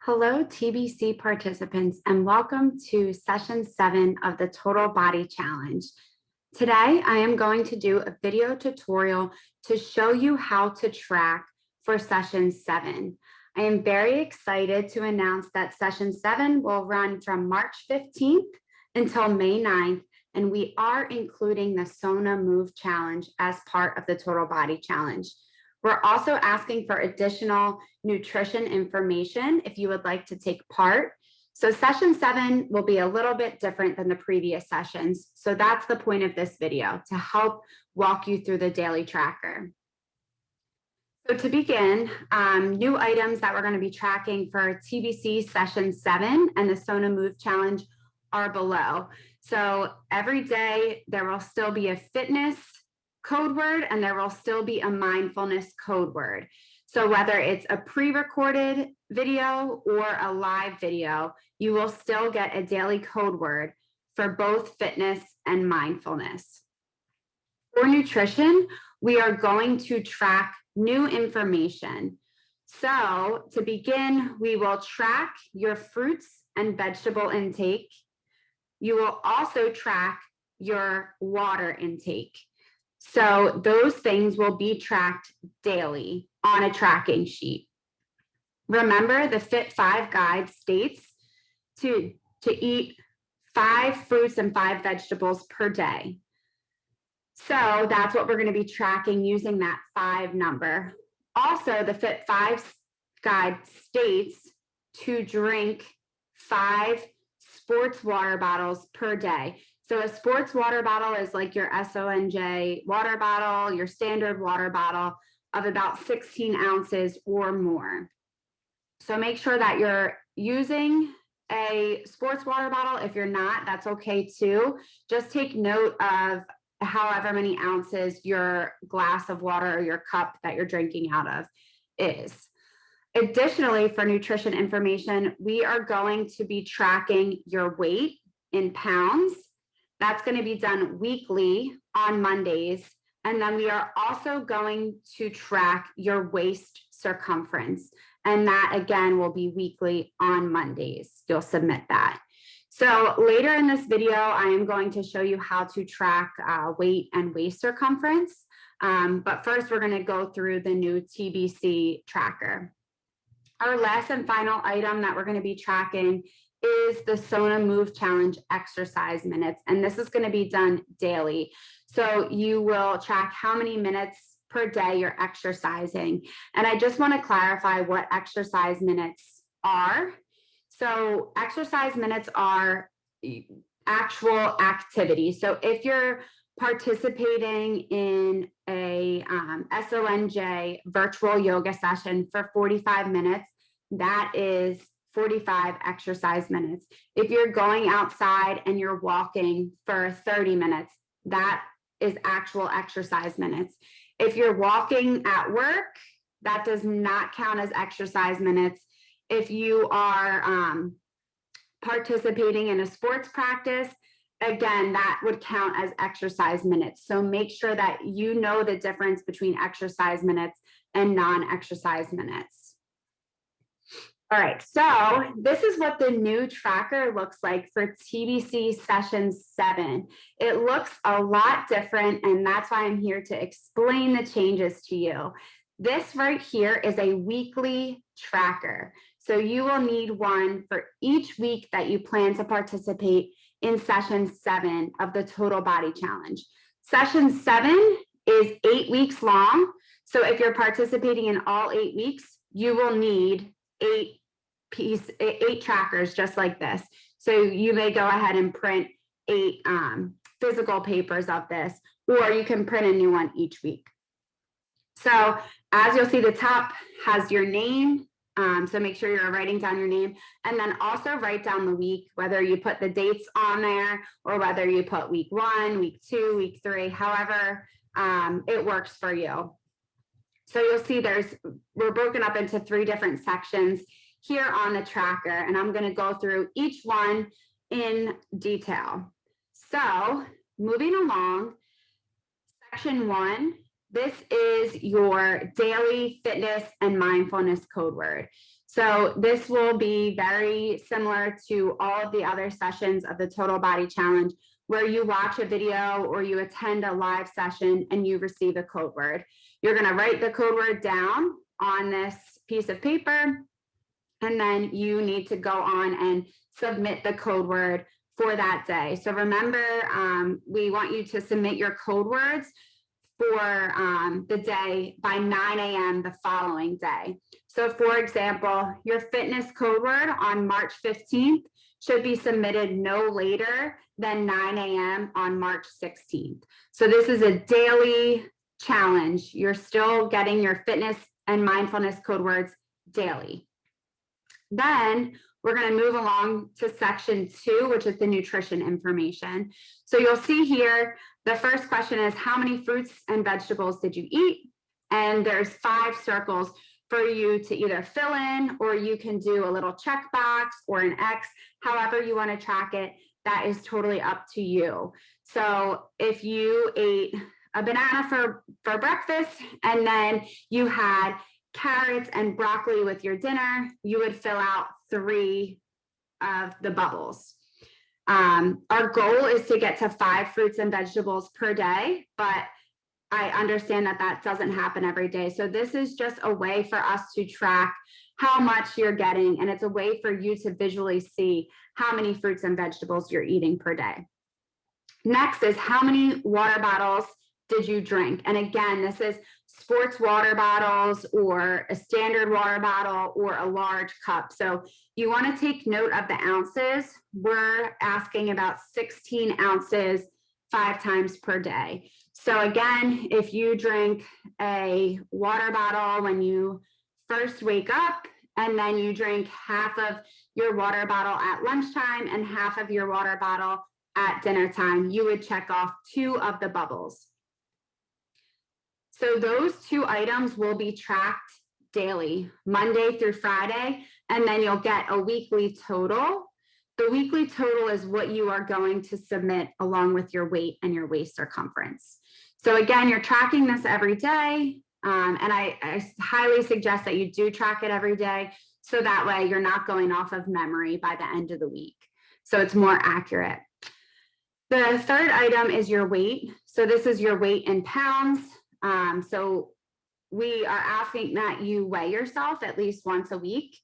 Hello, TBC participants, and welcome to session 7 of the Total Body Challenge. Today, I am going to do a video tutorial to show you how to track for session 7. I am very excited to announce that session 7 will run from March 15th until May 9th, and we are including the SONJ Move Challenge as part of the Total Body Challenge. We're also asking for additional nutrition information if you would like to take part. So session 7 will be a little bit different than the previous sessions. So that's the point of this video, to help walk you through the daily tracker. So to begin, new items that we're going to be tracking for TBC session 7 and the SONJ Move Challenge are below. So every day there will still be a fitness code word and there will still be a mindfulness code word. So whether it's a pre-recorded video or a live video, you will still get a daily code word for both fitness and mindfulness. For nutrition, we are going to track new information. So to begin, we will track your fruits and vegetable intake. You will also track your water intake. So those things will be tracked daily on a tracking sheet. Remember, the Fit 5 guide states to eat 5 fruits and 5 vegetables per day. So that's what we're going to be tracking using that 5 number. Also, the Fit 5 guide states to drink 5 sports water bottles per day. So a sports water bottle is like your SONJ water bottle, your standard water bottle of about 16 ounces or more. So make sure that you're using a sports water bottle. If you're not, that's okay too. Just take note of however many ounces your glass of water or your cup that you're drinking out of is. Additionally, for nutrition information, we are going to be tracking your weight in pounds. That's going to be done weekly on Mondays. And then we are also going to track your waist circumference. And that again will be weekly on Mondays. You'll submit that. So later in this video, I am going to show you how to track weight and waist circumference. But first, we're going to go through the new TBC tracker. Our last and final item that we're going to be tracking is the SONJ Move Challenge exercise minutes, and this is going to be done daily. So you will track how many minutes per day you're exercising. And I just want to clarify what exercise minutes are. So exercise minutes are actual activity. So if you're participating in a SONJ virtual yoga session for 45 minutes, that is 45 exercise minutes. If you're going outside and you're walking for 30 minutes, that is actual exercise minutes. If you're walking at work, that does not count as exercise minutes. If you are participating in a sports practice, again, that would count as exercise minutes. So make sure that you know the difference between exercise minutes and non-exercise minutes. All right, so this is what the new tracker looks like for TBC session 7. It looks a lot different, and that's why I'm here to explain the changes to you. This right here is a weekly tracker. So you will need one for each week that you plan to participate in session 7 of the Total Body Challenge. Session 7 is 8 weeks long. So if you're participating in all 8 weeks, you will need 8 trackers just like this. So you may go ahead and print 8 physical papers of this, or you can print a new one each week. So as you'll see, the top has your name. So make sure you're writing down your name, and then also write down the week, whether you put the dates on there or whether you put week 1, week 2, week 3, however it works for you. So you'll see we're broken up into 3 different sections here on the tracker, and I'm going to go through each one in detail. So moving along, section 1, this is your daily fitness and mindfulness code word. So this will be very similar to all of the other sessions of the Total Body Challenge, where you watch a video or you attend a live session and you receive a code word. You're going to write the code word down on this piece of paper, and then you need to go on and submit the code word for that day. So remember, we want you to submit your code words for the day by 9 a.m. the following day. So for example, your fitness code word on March 15th should be submitted no later than 9 a.m. on March 16th. So this is a daily challenge. You're still getting your fitness and mindfulness code words daily. Then we're going to move along to section 2, which is the nutrition information. So you'll see here, the first question is, how many fruits and vegetables did you eat? And there's 5 circles for you to either fill in, or you can do a little checkbox or an X, however you want to track it. That is totally up to you. So if you ate a banana for breakfast and then you had carrots and broccoli with your dinner, you would fill out 3 of the bubbles. Our goal is to get to 5 fruits and vegetables per day, but I understand that that doesn't happen every day. So this is just a way for us to track how much you're getting, and it's a way for you to visually see how many fruits and vegetables you're eating per day. Next is, how many water bottles did you drink? And again, this is sports water bottles or a standard water bottle or a large cup. So you want to take note of the ounces. We're asking about 16 ounces 5 times per day. So again, if you drink a water bottle when you first wake up, and then you drink half of your water bottle at lunchtime and half of your water bottle at dinner time, you would check off 2 of the bubbles. So those 2 items will be tracked daily, Monday through Friday, and then you'll get a weekly total. The weekly total is what you are going to submit along with your weight and your waist circumference. So again, you're tracking this every day, and I highly suggest that you do track it every day, so that way you're not going off of memory by the end of the week. So it's more accurate. The third item is your weight. So this is your weight in pounds. So we are asking that you weigh yourself at least once a week.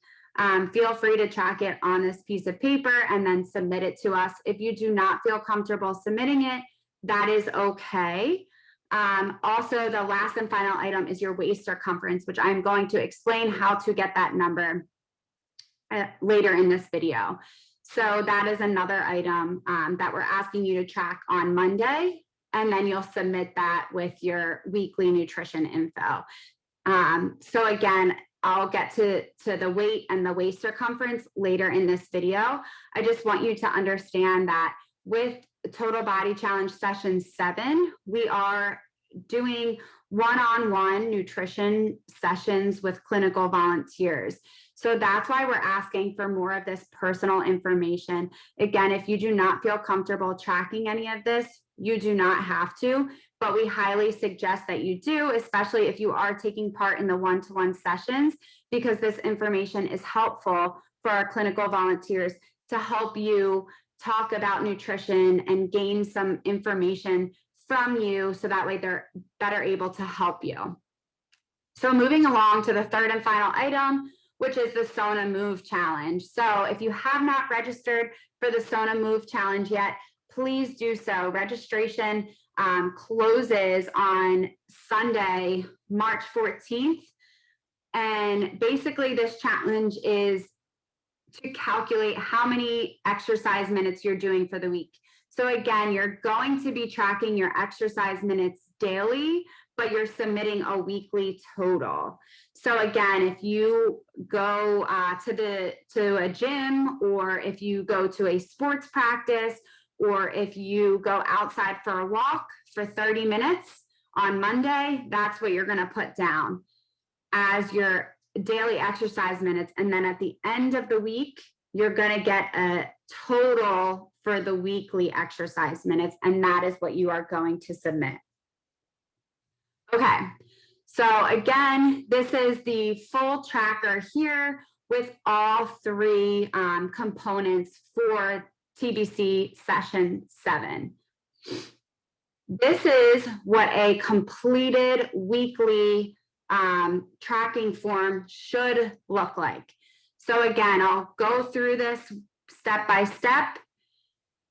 Feel free to track it on this piece of paper and then submit it to us. If you do not feel comfortable submitting it, that is okay. Also, the last and final item is your waist circumference, which I'm going to explain how to get that number later in this video. So that is another item that we're asking you to track on Monday, and then you'll submit that with your weekly nutrition info. So again, I'll get to the weight and the waist circumference later in this video. I just want you to understand that with Total Body Challenge Session 7, we are doing one-on-one nutrition sessions with clinical volunteers. So that's why we're asking for more of this personal information. Again, if you do not feel comfortable tracking any of this, you do not have to, but we highly suggest that you do, especially if you are taking part in the one-to-one sessions, because this information is helpful for our clinical volunteers to help you talk about nutrition and gain some information from you, so that way they're better able to help you. So moving along to the third and final item, which is the Sona Move Challenge. So if you have not registered for the Sona Move Challenge yet, please do so. Registration closes on Sunday, March 14th. And basically this challenge is to calculate how many exercise minutes you're doing for the week. So again, you're going to be tracking your exercise minutes daily, but you're submitting a weekly total. So again, if you go to a gym, or if you go to a sports practice, or if you go outside for a walk for 30 minutes on Monday, that's what you're going to put down as your daily exercise minutes. And then at the end of the week, you're going to get a total for the weekly exercise minutes, and that is what you are going to submit. Okay, so again, this is the full tracker here with all three components for TBC session 7. This is what a completed weekly tracking form should look like. So again, I'll go through this step by step.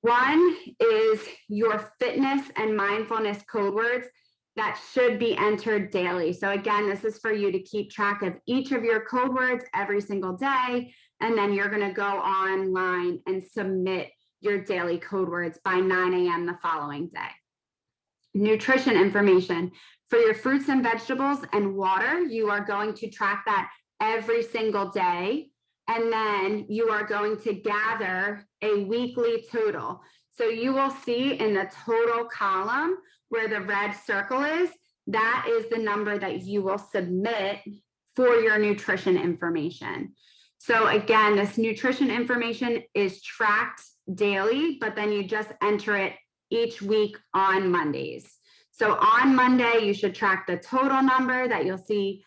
One is your fitness and mindfulness code words that should be entered daily. So again, this is for you to keep track of each of your code words every single day, and then you're going to go online and submit your daily code words by 9 a.m. the following day. Nutrition information. For your fruits and vegetables and water, you are going to track that every single day. And then you are going to gather a weekly total. So you will see in the total column where the red circle is, that is the number that you will submit for your nutrition information. So again, this nutrition information is tracked daily, but then you just enter it each week on Mondays. So on Monday, you should track the total number that you'll see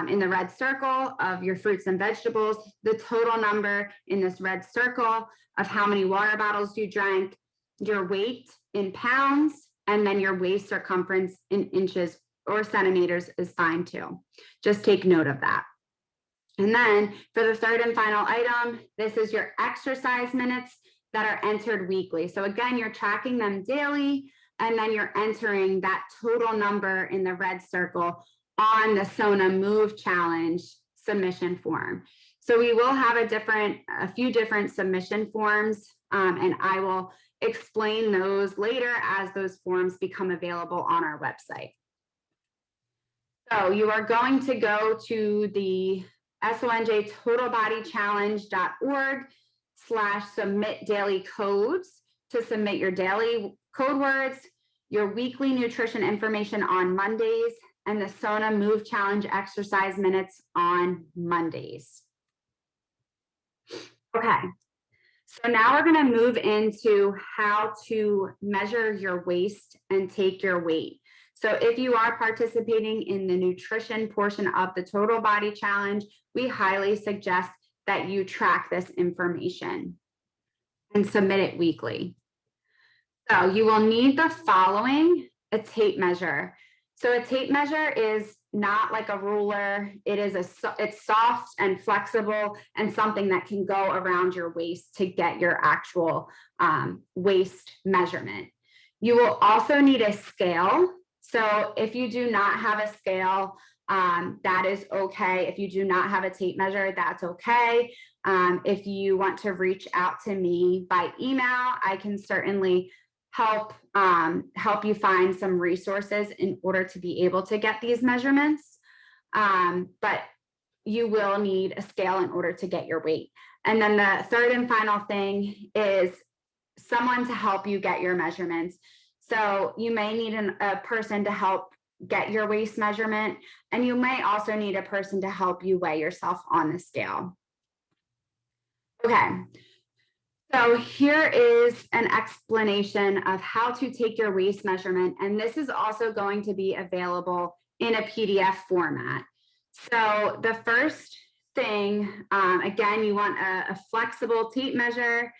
in the red circle of your fruits and vegetables, the total number in this red circle of how many water bottles you drank, your weight in pounds, and then your waist circumference in inches or centimeters is fine too. Just take note of that. And then for the third and final item, this is your exercise minutes that are entered weekly. So again, you're tracking them daily, and then you're entering that total number in the red circle on the SONA Move Challenge submission form. So we will have a few different submission forms, and I will explain those later as those forms become available on our website. So you are going to go to the SONJ totalbodychallenge.org/submit daily codes to submit your daily code words, your weekly nutrition information on Mondays, and the SONA Move Challenge exercise minutes on Mondays. Okay, so now we're going to move into how to measure your waist and take your weight. So if you are participating in the nutrition portion of the Total Body Challenge, we highly suggest that you track this information and submit it weekly. So you will need the following: a tape measure. So a tape measure is not like a ruler. It's soft and flexible and something that can go around your waist to get your actual waist measurement. You will also need a scale. So if you do not have a scale, that is okay. If you do not have a tape measure, that's okay. If you want to reach out to me by email, I can certainly help you find some resources in order to be able to get these measurements. But you will need a scale in order to get your weight. And then the third and final thing is someone to help you get your measurements. So you may need a person to help get your waist measurement, and you may also need a person to help you weigh yourself on the scale. Okay. So here is an explanation of how to take your waist measurement, and this is also going to be available in a PDF format. So the first thing, again, you want a flexible tape measure,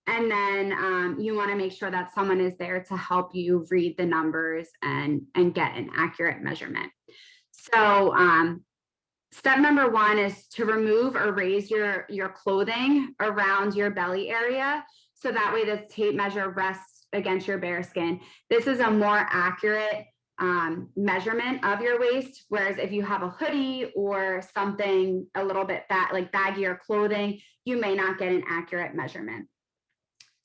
and then you want to make sure that someone is there to help you read the numbers and get an accurate measurement. So step number one is to remove or raise your clothing around your belly area, so that way the tape measure rests against your bare skin. This is a more accurate measurement of your waist, whereas if you have a hoodie or something a little bit like baggier clothing, you may not get an accurate measurement.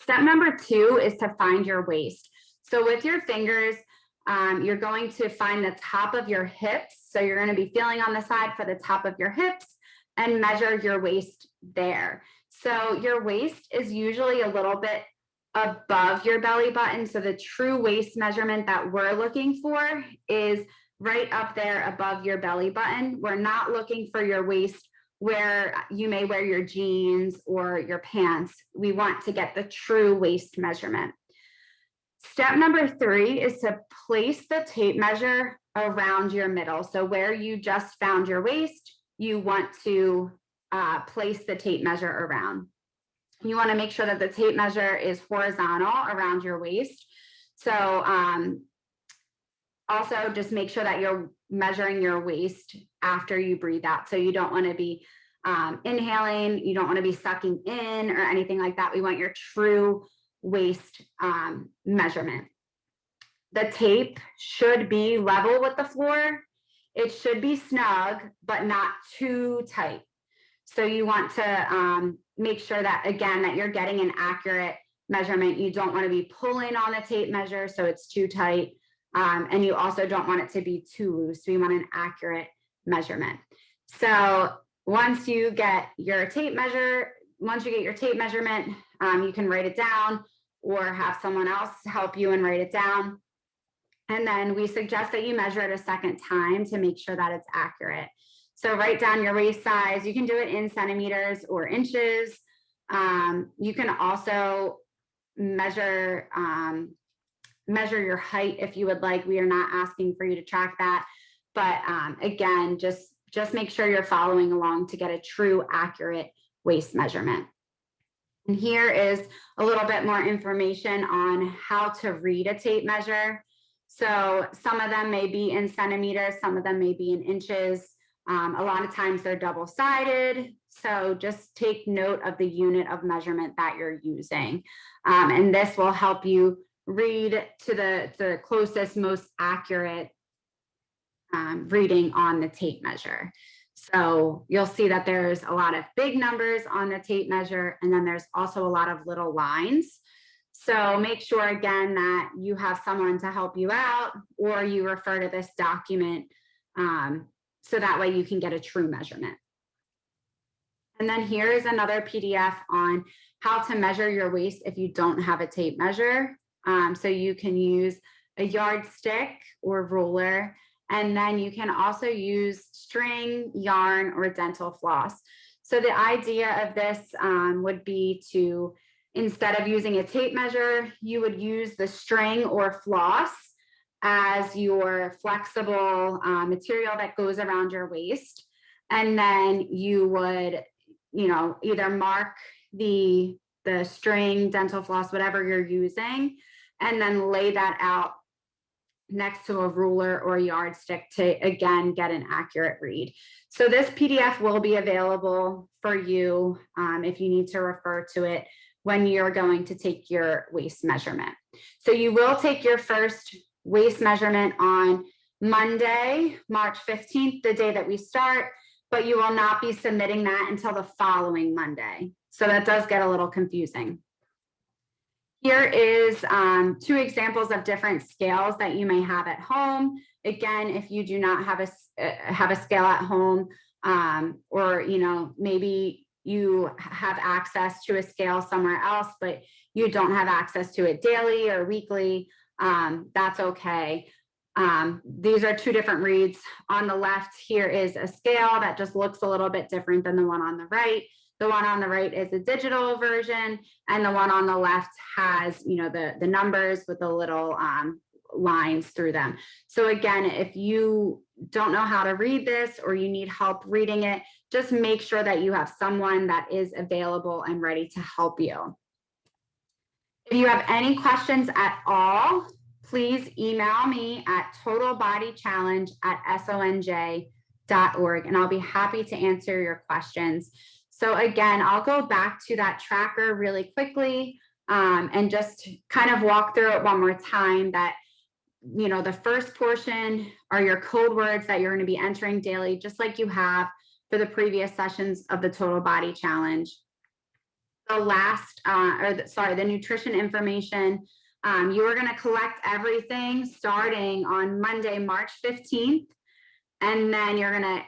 Step number two is to find your waist. So with your fingers, you're going to find the top of your hips. So you're going to be feeling on the side for the top of your hips and measure your waist there. So your waist is usually a little bit above your belly button. So the true waist measurement that we're looking for is right up there above your belly button. We're not looking for your waist where you may wear your jeans or your pants. We want to get the true waist measurement. Step number three is to place the tape measure around your middle. So where you just found your waist, you want to place the tape measure around. You want to make sure that the tape measure is horizontal around your waist. So also just make sure that you're measuring your waist after you breathe out. So you don't want to be inhaling, you don't want to be sucking in or anything like that. We want your true waist measurement. The tape should be level with the floor. It should be snug, but not too tight. So you want to make sure that, again, that you're getting an accurate measurement. You don't want to be pulling on the tape measure so it's too tight. And you also don't want it to be too loose. So you want an accurate measurement. So once you get your tape measurement, you can write it down or have someone else help you and write it down. And then we suggest that you measure it a second time to make sure that it's accurate. So write down your waist size. You can do it in centimeters or inches. You can also measure your height if you would like. We are not asking for you to track that. But again, just make sure you're following along to get a true accurate waist measurement. And here is a little bit more information on how to read a tape measure. So some of them may be in centimeters, some of them may be in inches. A lot of times they're double-sided. So just take note of the unit of measurement that you're using. And this will help you read to the closest, most accurate reading on the tape measure. So you'll see that there's a lot of big numbers on the tape measure, and then there's also a lot of little lines. So make sure, again, that you have someone to help you out, or you refer to this document so that way you can get a true measurement. And then here is another PDF on how to measure your waist if you don't have a tape measure. So you can use a yardstick or ruler, and then you can also use string, yarn, or dental floss. So the idea of this would be to, instead of using a tape measure, you would use the string or floss as your flexible material that goes around your waist. And then you would, either mark the string, dental floss, whatever you're using, and then lay that out next to a ruler or a yardstick to, again, get an accurate read. So this PDF will be available for you if you need to refer to it when you're going to take your waist measurement. So you will take your first waist measurement on Monday, March 15th, the day that we start, but you will not be submitting that until the following Monday. So that does get a little confusing. Here is 2 examples of different scales that you may have at home. Again, if you do not have a scale at home, or maybe you have access to a scale somewhere else, but you don't have access to it daily or weekly, that's okay. These are 2 different reads. On the left here is a scale that just looks a little bit different than the one on the right. The one on the right is a digital version, and the one on the left has, the numbers with the little lines through them. So again, if you don't know how to read this or you need help reading it, just make sure that you have someone that is available and ready to help you. If you have any questions at all, please email me at totalbodychallenge@sonj.org, and I'll be happy to answer your questions. So again, I'll go back to that tracker really quickly and just kind of walk through it one more time. That, the first portion are your code words that you're going to be entering daily, just like you have for the previous sessions of the Total Body Challenge. The last, the nutrition information, you are going to collect everything starting on Monday, March 15th, and then you're going to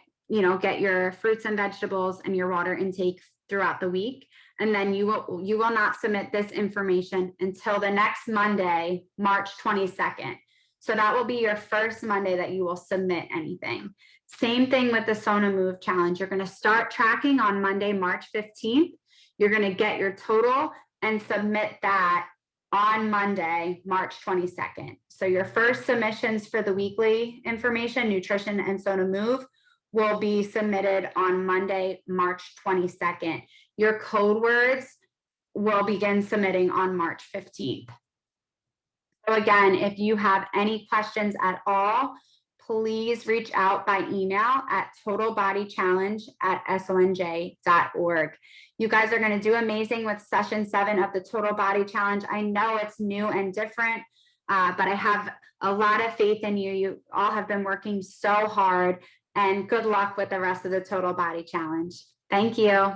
get your fruits and vegetables and your water intake throughout the week. And then you will not submit this information until the next Monday, March 22nd. So that will be your first Monday that you will submit anything. Same thing with the SONJ challenge. You're going to start tracking on Monday, March 15th. You're going to get your total and submit that on Monday, March 22nd. So your first submissions for the weekly information, nutrition and SONJ will be submitted on Monday, March 22nd. Your code words will begin submitting on March 15th. So again, if you have any questions at all, please reach out by email at totalbodychallenge@sonj.org. You guys are going to do amazing with session 7 of the Total Body Challenge. I know it's new and different, but I have a lot of faith in you. You all have been working so hard, and good luck with the rest of the Total Body Challenge. Thank you.